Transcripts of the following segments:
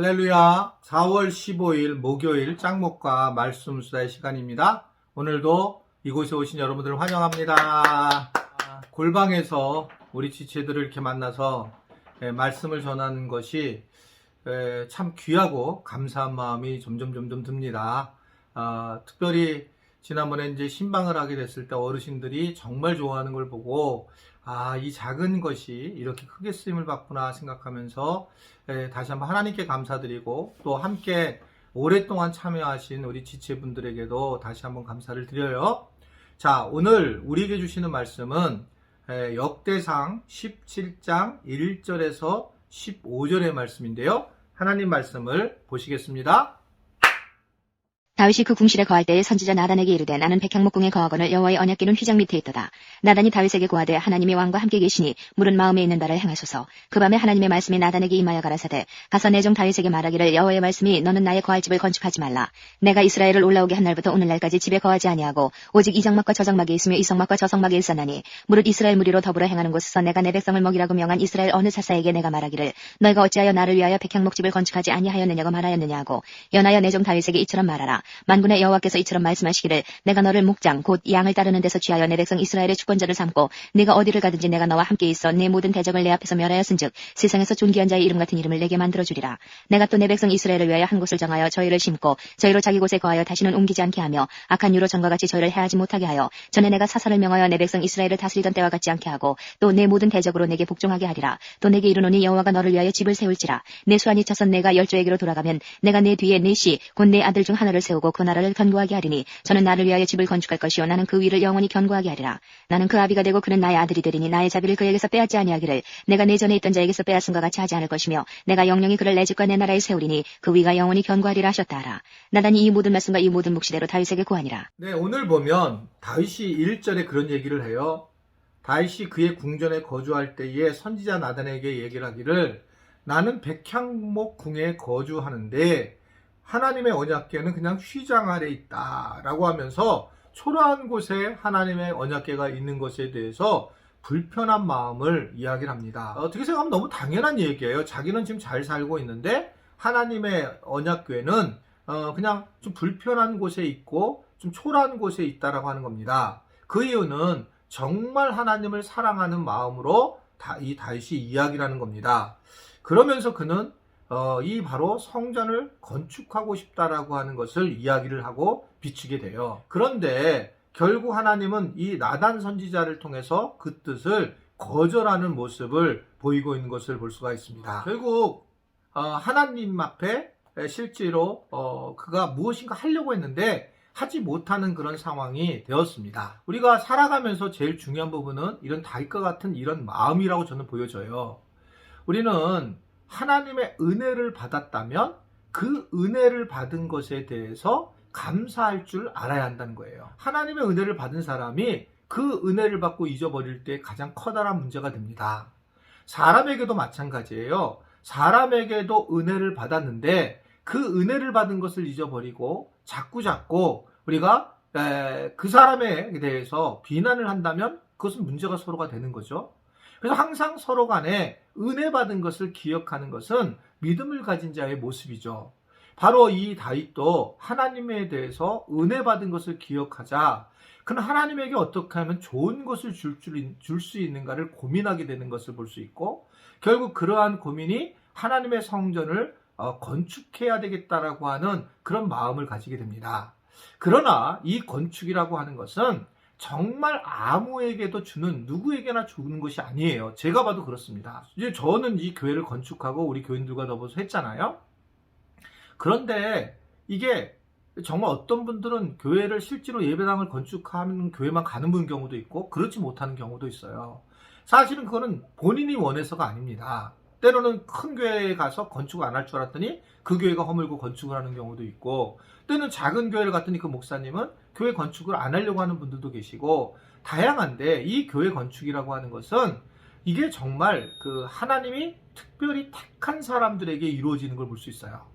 할렐루야. 4월 15일 목요일 짱목과 말씀 수다의 시간입니다. 오늘도 이곳에 오신 여러분들을 환영합니다. 골방에서 우리 지체들을 이렇게 만나서 말씀을 전하는 것이 참 귀하고 감사한 마음이 점점 듭니다. 특별히 지난번에 이제 신방을 하게 됐을 때 어르신들이 정말 좋아하는 걸 보고 이 작은 것이 이렇게 크게 쓰임을 받구나 생각하면서 다시 한번 하나님께 감사드리고 또 함께 오랫동안 참여하신 우리 지체분들에게도 다시 한번 감사를 드려요. 자, 오늘 우리에게 주시는 말씀은 역대상 17장 1절에서 15절의 말씀인데요. 하나님 말씀을 보시겠습니다. 다윗이 그 궁실에 거할 때에 선지자 나단에게 이르되 나는 백향목궁에 거하거늘 여호와의 언약궤는 휘장 밑에 있도다. 나단이 다윗에게 고하되 하나님이 왕과 함께 계시니 물은 마음에 있는 바를 행하소서. 그 밤에 하나님의 말씀이 나단에게 임하여 가라사대 가서 내 종 다윗에게 말하기를 여호와의 말씀이 너는 나의 거할 집을 건축하지 말라. 내가 이스라엘을 올라오게 한 날부터 오늘날까지 집에 거하지 아니하고 오직 이 장막과 저 장막에 있으며 이 성막과 저 성막에 일사나니 무릇 이스라엘 무리로 더불어 행하는 곳에서 내가 내 백성을 먹이라고 명한 이스라엘 어느 사사에게 내가 말하기를 너희가 어찌하여 나를 위하여 백향목집을 건축하지 아니하였느냐고 말하였느냐 하고 연하여 내 종 다윗에게 이처럼 말하라. 만군의 여호와께서 이처럼 말씀하시기를 내가 너를 목장 곧 양을 따르는 데서 취하여 내 백성 이스라엘의 주권자를 삼고 네가 어디를 가든지 내가 너와 함께 있어 내 모든 대적을 내 앞에서 멸하였은즉 세상에서 존귀한 자의 이름 같은 이름을 내게 만들어주리라. 내가 또 내 백성 이스라엘을 위하여 한 곳을 정하여 저희를 심고 저희로 자기 곳에 거하여 다시는 옮기지 않게 하며 악한 유로 전과 같이 저희를 해하지 못하게 하여 전에 내가 사사를 명하여 내 백성 이스라엘을 다스리던 때와 같지 않게 하고 또 내 모든 대적으로 내게 복종하게 하리라. 또 내게 이르노니 여호와가 너를 위하여 집을 세울지라. 내 수완이 차선 내가 열조에게로 돌아가면 내가 내 뒤에 네 씨 곧 내 아들 중 하나를 세우고 그 나라를 견고하게 하리니 저는 나를 위하여 집을 건축할 것이요 나는 그 위를 영원히 견고하게 하리라. 나는 그 아비가 되고 그는 나의 아들이 되리니 나의 자비를 그에게서 빼앗지 아니하기를 내가 내 전에 있던 자에게서 빼앗은 것 같이 하지 않을 것이며 내가 영영히 그를 내 집과 내 나라에 세우리니 그 위가 영원히 견고하리라 하셨다 하라. 나단이 이 모든 말씀과 이 모든 묵시대로 다윗에게 고하니라. 네, 오늘 보면 다윗이 1절에 그런 얘기를 해요. 다윗이 그의 궁전에 거주할 때에 선지자 나단에게 얘기를 하기를 나는 백향목 궁에 거주하는데 하나님의 언약궤는 그냥 휘장 아래 있다라고 하면서 초라한 곳에 하나님의 언약궤가 있는 것에 대해서 불편한 마음을 이야기를 합니다. 어떻게 생각하면 너무 당연한 얘기예요. 자기는 지금 잘 살고 있는데 하나님의 언약궤는 그냥 좀 불편한 곳에 있고 좀 초라한 곳에 있다라고 하는 겁니다. 그 이유는 정말 하나님을 사랑하는 마음으로 이 다윗이 이야기를 하는 겁니다. 그러면서 그는 이 바로 성전을 건축하고 싶다라고 하는 것을 이야기를 하고 비추게 돼요. 그런데 결국 하나님은 이 나단 선지자를 통해서 그 뜻을 거절하는 모습을 보이고 있는 것을 볼 수가 있습니다. 결국 하나님 앞에 실제로 그가 무엇인가 하려고 했는데 하지 못하는 그런 상황이 되었습니다. 우리가 살아가면서 제일 중요한 부분은 이런 다윗과 같은 이런 마음이라고 저는 보여져요. 우리는 하나님의 은혜를 받았다면 그 은혜를 받은 것에 대해서 감사할 줄 알아야 한다는 거예요. 하나님의 은혜를 받은 사람이 그 은혜를 받고 잊어버릴 때 가장 커다란 문제가 됩니다. 사람에게도 마찬가지예요. 사람에게도 은혜를 받았는데 그 은혜를 받은 것을 잊어버리고 자꾸 우리가 그 사람에 대해서 비난을 한다면 그것은 문제가 서로가 되는 거죠. 그래서 항상 서로 간에 은혜 받은 것을 기억하는 것은 믿음을 가진 자의 모습이죠. 바로 이 다윗도 하나님에 대해서 은혜 받은 것을 기억하자 그는 하나님에게 어떻게 하면 좋은 것을 줄 수 있는가를 고민하게 되는 것을 볼 수 있고 결국 그러한 고민이 하나님의 성전을 건축해야 되겠다라고 하는 그런 마음을 가지게 됩니다. 그러나 이 건축이라고 하는 것은 정말 아무에게도 주는 누구에게나 주는 것이 아니에요. 제가 봐도 그렇습니다. 이제 저는 이 교회를 건축하고 우리 교인들과 더불어서 했잖아요. 그런데 이게 정말 어떤 분들은 교회를 실제로 예배당을 건축하는 교회만 가는 분 경우도 있고 그렇지 못하는 경우도 있어요. 사실은 그거는 본인이 원해서가 아닙니다. 때로는 큰 교회에 가서 건축을 안 할 줄 알았더니 그 교회가 허물고 건축을 하는 경우도 있고 때는 작은 교회를 갔더니 그 목사님은 교회 건축을 안 하려고 하는 분들도 계시고 다양한데 이 교회 건축이라고 하는 것은 이게 정말 그 하나님이 특별히 택한 사람들에게 이루어지는 걸 볼 수 있어요.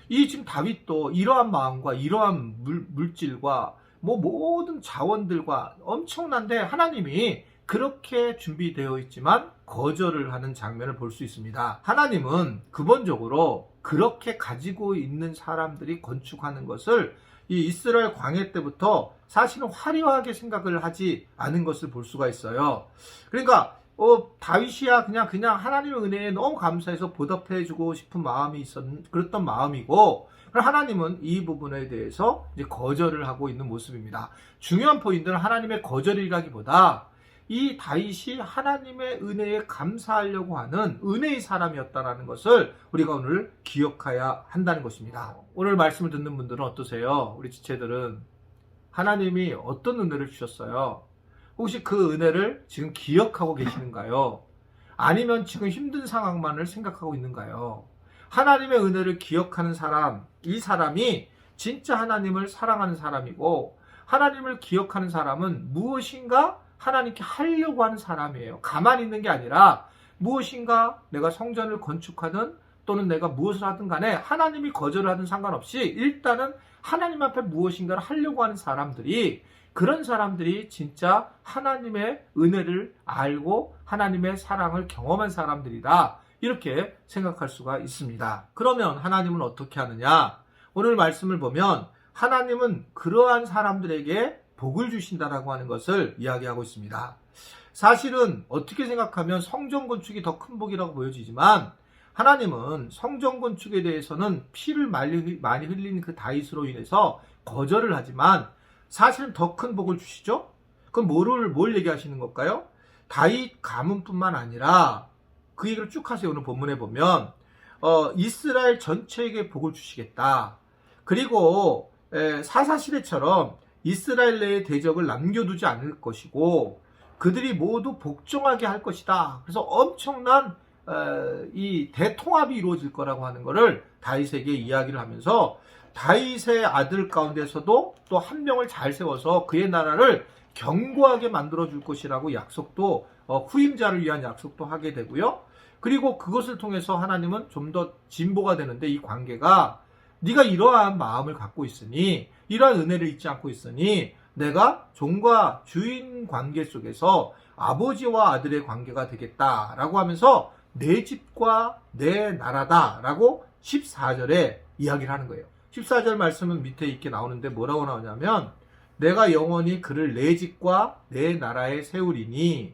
이 지금 다윗도 이러한 마음과 이러한 물질과 모든 자원들과 엄청난데 하나님이 그렇게 준비되어 있지만 거절을 하는 장면을 볼 수 있습니다. 하나님은 근본적으로 그렇게 가지고 있는 사람들이 건축하는 것을 이 이스라엘 광해 때부터 사실은 화려하게 생각을 하지 않은 것을 볼 수가 있어요. 그러니까 다윗이야 그냥 하나님의 은혜에 너무 감사해서 보답해주고 싶은 마음이 그랬던 마음이고, 하나님은 이 부분에 대해서 이제 거절을 하고 있는 모습입니다. 중요한 포인트는 하나님의 거절이라기보다 이 다윗이 하나님의 은혜에 감사하려고 하는 은혜의 사람이었다는 것을 우리가 오늘 기억해야 한다는 것입니다. 오늘 말씀을 듣는 분들은 어떠세요? 우리 지체들은 하나님이 어떤 은혜를 주셨어요? 혹시 그 은혜를 지금 기억하고 계시는가요? 아니면 지금 힘든 상황만을 생각하고 있는가요? 하나님의 은혜를 기억하는 사람, 이 사람이 진짜 하나님을 사랑하는 사람이고, 하나님을 기억하는 사람은 무엇인가 하나님께 하려고 하는 사람이에요. 가만히 있는 게 아니라 무엇인가 내가 성전을 건축하든 또는 내가 무엇을 하든 간에 하나님이 거절을 하든 상관없이 일단은 하나님 앞에 무엇인가를 하려고 하는 사람들이, 그런 사람들이 진짜 하나님의 은혜를 알고 하나님의 사랑을 경험한 사람들이다, 이렇게 생각할 수가 있습니다. 그러면 하나님은 어떻게 하느냐? 오늘 말씀을 보면 하나님은 그러한 사람들에게 복을 주신다라고 하는 것을 이야기하고 있습니다. 사실은 어떻게 생각하면 성전 건축이 더 큰 복이라고 보여지지만, 하나님은 성전 건축에 대해서는 피를 많이 흘린 그 다윗으로 인해서 거절을 하지만 사실은 더 큰 복을 주시죠? 그럼 뭘 얘기하시는 걸까요? 다윗 가문뿐만 아니라 그 얘기를 쭉 하세요. 오늘 본문에 보면 이스라엘 전체에게 복을 주시겠다. 그리고 사사시대처럼 이스라엘 내의 대적을 남겨두지 않을 것이고 그들이 모두 복종하게 할 것이다. 그래서 엄청난 이 대통합이 이루어질 거라고 하는 것을 다윗에게 이야기를 하면서, 다윗의 아들 가운데서도 또 한 명을 잘 세워서 그의 나라를 견고하게 만들어줄 것이라고 약속도, 후임자를 위한 약속도 하게 되고요. 그리고 그것을 통해서 하나님은 좀 더 진보가 되는데, 이 관계가 네가 이러한 마음을 갖고 있으니, 이러한 은혜를 잊지 않고 있으니 내가 종과 주인 관계 속에서 아버지와 아들의 관계가 되겠다라고 하면서 내 집과 내 나라다라고 14절에 이야기를 하는 거예요. 14절 말씀은 밑에 이렇게 나오는데 뭐라고 나오냐면, 내가 영원히 그를 내 집과 내 나라에 세우리니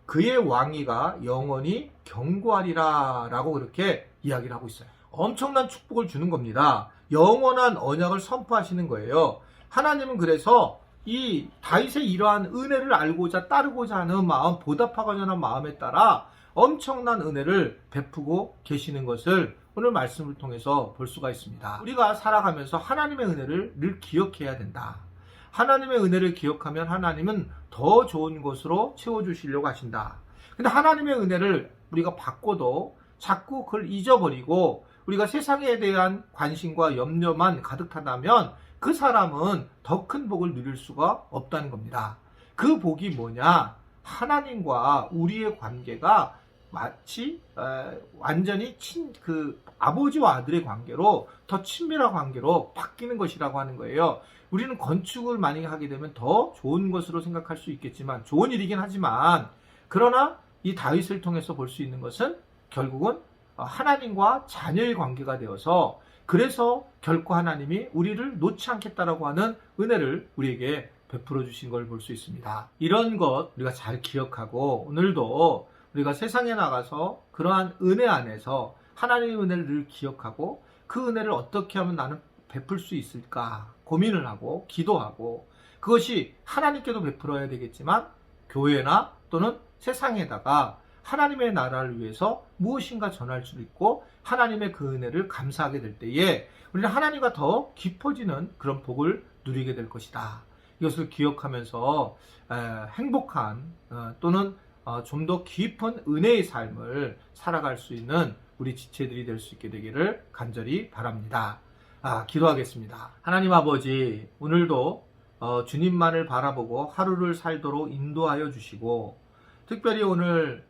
그의 왕위가 영원히 견고하리라 라고 그렇게 이야기를 하고 있어요. 엄청난 축복을 주는 겁니다. 영원한 언약을 선포하시는 거예요. 하나님은 그래서 이 다윗의 이러한 은혜를 알고자 따르고자 하는 마음, 보답하고자 하는 마음에 따라 엄청난 은혜를 베푸고 계시는 것을 오늘 말씀을 통해서 볼 수가 있습니다. 우리가 살아가면서 하나님의 은혜를 늘 기억해야 된다. 하나님의 은혜를 기억하면 하나님은 더 좋은 것으로 채워주시려고 하신다. 근데 하나님의 은혜를 우리가 받고도 자꾸 그걸 잊어버리고 우리가 세상에 대한 관심과 염려만 가득하다면 그 사람은 더 큰 복을 누릴 수가 없다는 겁니다. 그 복이 뭐냐? 하나님과 우리의 관계가 마치 완전히 아버지와 아들의 관계로 더 친밀한 관계로 바뀌는 것이라고 하는 거예요. 우리는 건축을 만약에 하게 되면 더 좋은 것으로 생각할 수 있겠지만, 좋은 일이긴 하지만, 그러나 이 다윗을 통해서 볼 수 있는 것은 결국은 하나님과 자녀의 관계가 되어서, 그래서 결코 하나님이 우리를 놓지 않겠다라고 하는 은혜를 우리에게 베풀어 주신 걸 볼 수 있습니다. 이런 것 우리가 잘 기억하고, 오늘도 우리가 세상에 나가서 그러한 은혜 안에서 하나님의 은혜를 늘 기억하고, 그 은혜를 어떻게 하면 나는 베풀 수 있을까 고민을 하고 기도하고, 그것이 하나님께도 베풀어야 되겠지만 교회나 또는 세상에다가 하나님의 나라를 위해서 무엇인가 전할 수도 있고, 하나님의 그 은혜를 감사하게 될 때에 우리는 하나님과 더 깊어지는 그런 복을 누리게 될 것이다. 이것을 기억하면서 행복한 또는 좀 더 깊은 은혜의 삶을 살아갈 수 있는 우리 지체들이 될 수 있게 되기를 간절히 바랍니다. 기도하겠습니다. 하나님 아버지, 오늘도 주님만을 바라보고 하루를 살도록 인도하여 주시고, 특별히 오늘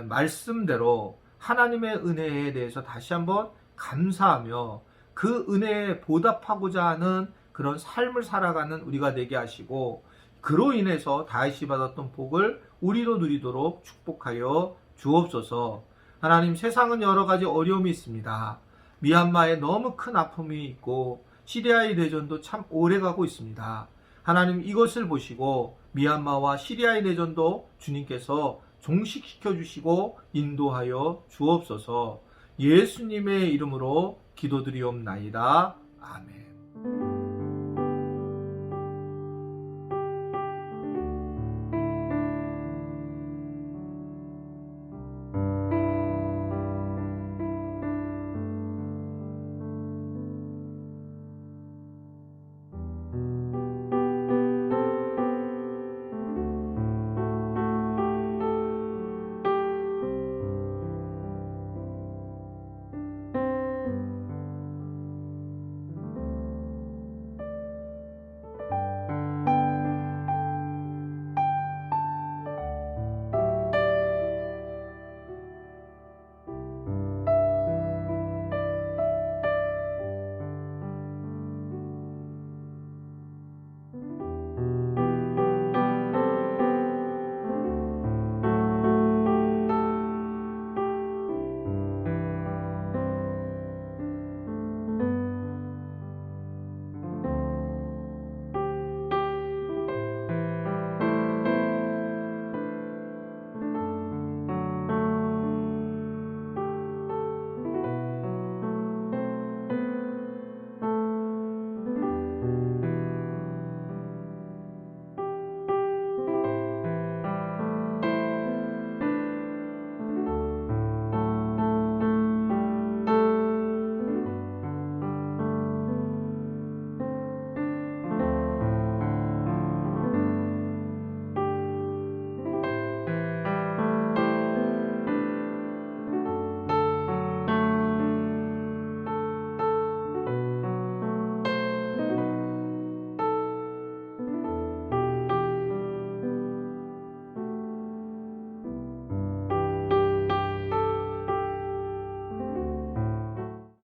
말씀대로 하나님의 은혜에 대해서 다시 한번 감사하며 그 은혜에 보답하고자 하는 그런 삶을 살아가는 우리가 되게 하시고, 그로 인해서 다윗이 받았던 복을 우리도 누리도록 축복하여 주옵소서. 하나님, 세상은 여러 가지 어려움이 있습니다. 미얀마에 너무 큰 아픔이 있고 시리아의 내전도 참 오래 가고 있습니다. 하나님, 이것을 보시고 미얀마와 시리아의 내전도 주님께서 종식시켜 주시고 인도하여 주옵소서. 예수님의 이름으로 기도드리옵나이다. 아멘.